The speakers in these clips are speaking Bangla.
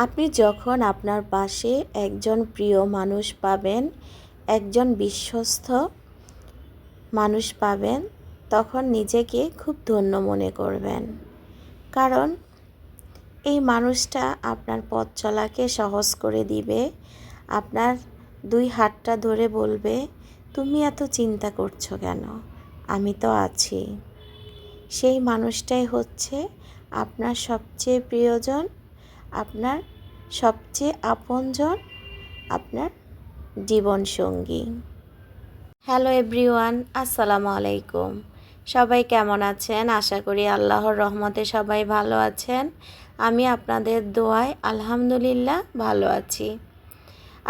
আপনি যখন আপনার পাশে একজন প্রিয় মানুষ পাবেন, একজন বিশ্বস্ত মানুষ পাবেন, তখন নিজেকে খুব ধন্য মনে করবেন। কারণ এই মানুষটা আপনার পথ চলাকে সহজ করে দিবে। আপনার দুই হাতটা ধরে বলবে, তুমি এত চিন্তা করছো কেন, আমি তো আছি। সেই মানুষটাই হচ্ছে আপনার সবচেয়ে প্রিয়জন, আপনার সবচেয়ে আপনজন, আপনার জীবনসঙ্গী। হ্যালো এভরিওয়ান, আসসালামু আলাইকুম। সবাই কেমন আছেন? আশা করি আল্লাহর রহমতে সবাই ভালো আছেন। আমি আপনাদের দোয়ায় আলহামদুলিল্লাহ ভালো আছি।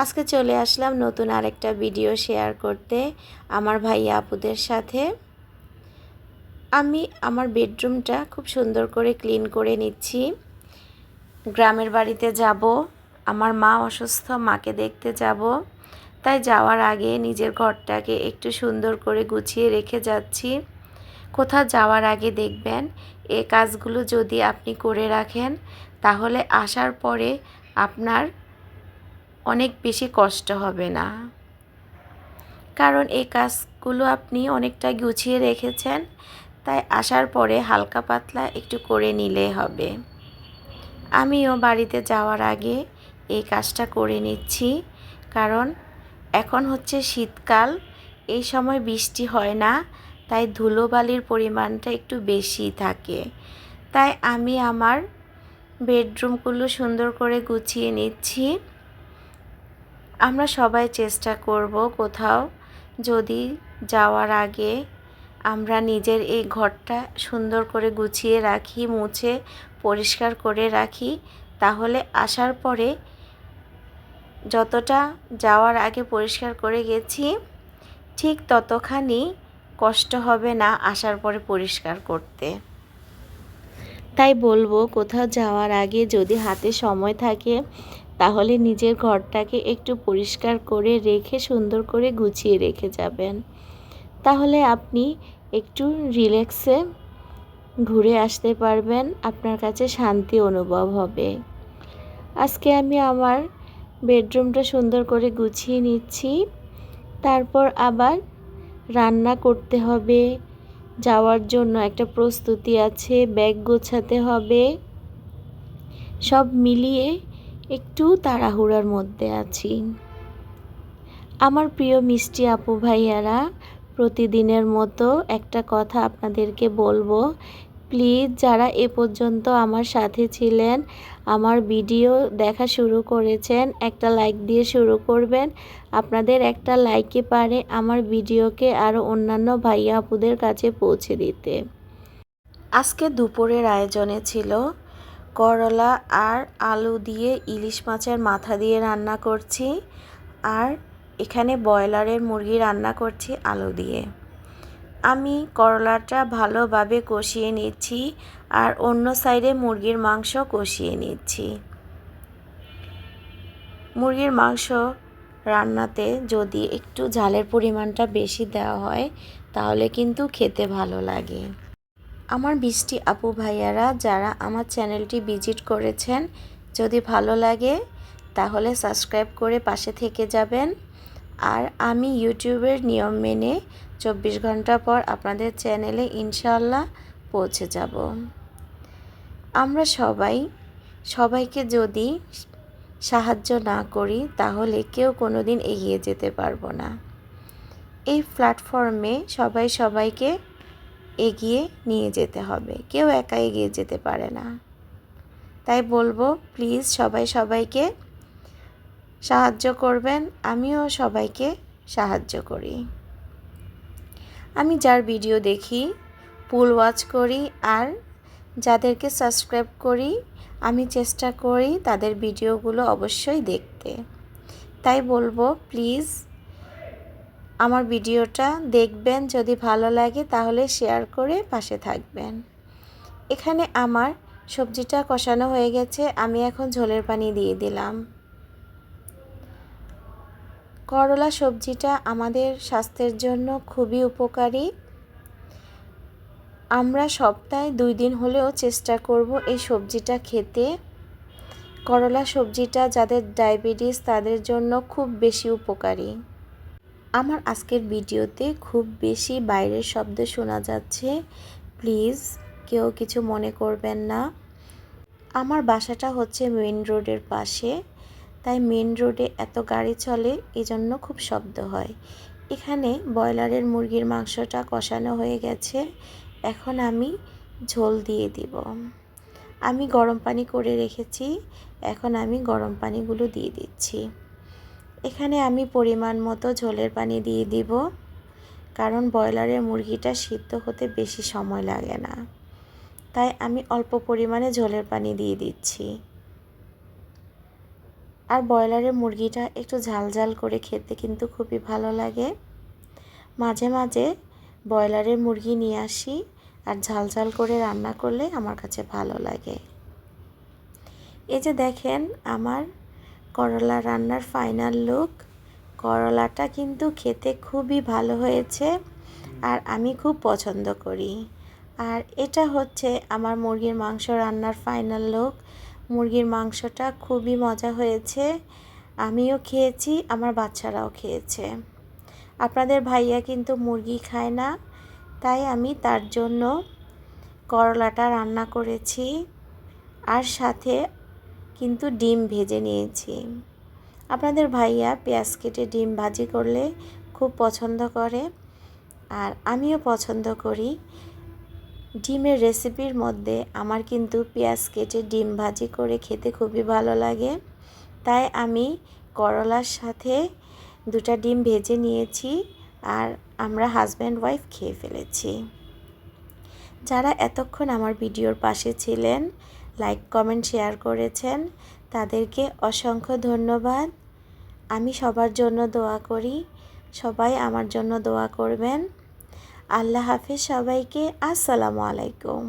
আজকে চলে আসলাম নতুন আরেকটা ভিডিও শেয়ার করতে আমার ভাইয়া আপুদের সাথে। আমি আমার বেডরুমটা খুব সুন্দর করে ক্লিন করে নিচ্ছি। গ্রামের বাড়িতে যাব, আমার মা অসুস্থ, মাকে দেখতে যাব। তাই যাওয়ার আগে নিজের ঘরটাকে একটু সুন্দর করে গুছিয়ে রেখে যাচ্ছি। কোথাও যাওয়ার আগে দেখবেন এই কাজগুলো যদি আপনি করে রাখেন, তাহলে আসার পরে আপনার অনেক বেশি কষ্ট হবে না। কারণ এই কাজগুলো আপনি অনেকটা গুছিয়ে রেখেছেন, তাই আসার পরে হালকা পাতলা একটু করে নিলে হবে। আমিও বাড়িতে যাওয়ার আগে এই কাজটা করে নিচ্ছি। কারণ এখন হচ্ছে শীতকাল, এই সময় বৃষ্টি হয় না, তাই ধুলোবালির পরিমাণটা একটু বেশি থাকে। তাই আমি আমার বেডরুমগুলো সুন্দর করে গুছিয়ে নিচ্ছি। আমরা সবাই চেষ্টা করব কোথাও যদি যাওয়ার আগে আমরা নিজের এই ঘরটা সুন্দর করে গুছিয়ে রাখি, মুছে পরিষ্কার করে রাখি, তাহলে আসার পরে যতটা যাওয়ার আগে পরিষ্কার করে গেছি ঠিক ততখানি কষ্ট হবে না আসার পরে পরিষ্কার করতে। তাই বলবো কোথাও যাওয়ার আগে যদি হাতে সময় থাকে, তাহলে নিজের ঘরটাকে একটু পরিষ্কার করে রেখে সুন্দর করে গুছিয়ে রেখে যাবেন। তাহলে আপনি একটু রিল্যাক্সে ঘুরে আসতে পারবেন, আপনার কাছে শান্তি অনুভব হবে। আজকে আমি আমার বেডরুমটা সুন্দর করে গুছিয়ে নিচ্ছি। তারপর আবার রান্না করতে হবে, যাওয়ার জন্য একটা প্রস্তুতি আছে, ব্যাগ গোছাতে হবে। সব মিলিয়ে একটু তাড়াহুড়ার মধ্যে আছি। আমার প্রিয় মিষ্টি আপু ভাইয়ারা, প্রতিদিনের মতো একটা কথা আপনাদেরকে বলবো। প্লিজ যারা এ পর্যন্ত আমার সাথে ছিলেন, আমার ভিডিও দেখা শুরু করেছেন, একটা লাইক দিয়ে শুরু করবেন। আপনাদের একটা লাইকে পারে আমার ভিডিওকে আরও অন্যান্য ভাইয়া আপুদের কাছে পৌঁছে দিতে। আজকে দুপুরের আয়োজনে ছিল করলা আর আলু দিয়ে ইলিশ মাছের মাথা দিয়ে রান্না করছি, আর এখানে ব্রয়লারের মুরগি রান্না করছি আলু দিয়ে। আমি করলাটা ভালোভাবে কষিয়ে নিচ্ছি আর অন্য সাইডে মুরগির মাংস কষিয়ে নিচ্ছি। মুরগির মাংস রান্নাতে যদি একটু ঝালের পরিমাণটা বেশি দেওয়া হয়, তাহলে কিন্তু খেতে ভালো লাগে। আমার মিষ্টি আপু ভাইয়ারা যারা আমার চ্যানেলটি ভিজিট করেছেন, যদি ভালো লাগে তাহলে সাবস্ক্রাইব করে পাশে থেকে যাবেন। আর আমি ইউটিউবের নিয়ম মেনে 24 ঘন্টা পর আপনাদের চ্যানেলে ইনশাআল্লাহ পৌঁছে যাব। আমরা সবাইকে যদি সাহায্য না করি, তাহলে কেউ কোনো দিন এগিয়ে যেতে পারবো না। এই প্ল্যাটফর্মে সবাইকে এগিয়ে নিয়ে যেতে হবে, কেউ একা এগিয়ে যেতে পারে না। তাই বলবো প্লিজ সবাইকে সাহায্য করবেন, আমিও সবাইকে সাহায্য করি। আমি যার ভিডিও দেখি, ফুল ওয়াচ করি, আর যাদেরকে সাবস্ক্রাইব করি আমি চেষ্টা করি তাদের ভিডিওগুলো অবশ্যই দেখতে। তাই বলবো প্লিজ আমার ভিডিওটা দেখবেন, যদি ভালো লাগে তাহলে শেয়ার করে পাশে থাকবেন। এখানে আমার সবজিটা কষানো হয়ে গেছে, আমি এখন ঝোলের পানি দিয়ে দিলাম। করলা সবজিটা আমাদের স্বাস্থ্যের জন্য খুবই উপকারী। আমরা সপ্তাহে 2 দিন হলেও চেষ্টা করব এই সবজিটা খেতে। করলা সবজিটা যাদের ডায়াবেটিস তাদের জন্য খুব বেশি উপকারী। আমার আজকের ভিডিওতে খুব বেশি বাইরের শব্দ শোনা যাচ্ছে, প্লিজ কেউ কিছু মনে করবেন না। আমার বাসাটা হচ্ছে মেইন রোডের পাশে, তাই মেইন রোডে এত গাড়ি চলে এজন্য খুব শব্দ হয়। এখানে ব্রয়লারের মুরগির মাংসটা কষানো হয়ে গেছে, এখন আমি ঝোল দিয়ে দিব। আমি গরম পানি করে রেখেছি, এখন আমি গরম পানিগুলো দিয়ে দিচ্ছি। এখানে আমি পরিমাণ মতো ঝোলের পানি দিয়ে দিব, কারণ ব্রয়লারের মুরগিটা সিদ্ধ হতে বেশি সময় লাগে না, তাই আমি অল্প পরিমাণে ঝোলের পানি দিয়ে দিচ্ছি। আর ব্রয়লারের মুরগিটা একটু ঝাল ঝাল করে খেতে কিন্তু খুবই ভালো লাগে। মাঝে মাঝে ব্রয়লারের মুরগি নিয়ে আসি, আর ঝাল ঝাল করে রান্না করলে আমার কাছে ভালো লাগে। এই যে দেখেন আমার করলা রান্নার ফাইনাল লুক। করলাটা কিন্তু খেতে খুবই ভালো হয়েছে, আর আমি খুব পছন্দ করি। আর এটা হচ্ছে আমার মুরগির মাংস রান্নার ফাইনাল লুক। মুরগির মাংসটা খুবই মজা হয়েছে, আমিও খেয়েছি, আমার বাচ্চারাও খেয়েছে। আপনাদের ভাইয়া কিন্তু মুরগি খায় না, তাই আমি তার জন্য করলাটা রান্না করেছি, আর সাথে কিন্তু ডিম ভেজে নিয়েছি। আপনাদের ভাইয়া পেঁয়াজ কেটে ডিম ভাজি করলে খুব পছন্দ করে, আর আমিও পছন্দ করি। ডিমের রেসিপির মধ্যে আমার কিন্তু পেঁয়াজ কেটে ডিম ভাজি করে খেতে খুবই ভালো লাগে, তাই আমি করলার সাথে 2টা ডিম ভেজে নিয়েছি, আর আমরা হাজব্যান্ড ওয়াইফ খেয়ে ফেলেছি। যারা এতক্ষণ আমার ভিডিওর পাশে ছিলেন, লাইক কমেন্ট শেয়ার করেছেন, তাদেরকে অসংখ্য ধন্যবাদ। আমি সবার জন্য দোয়া করি, সবাই আমার জন্য দোয়া করবেন। আল্লাহ হাফেজ সবাইকে। আসসালামু আলাইকুম।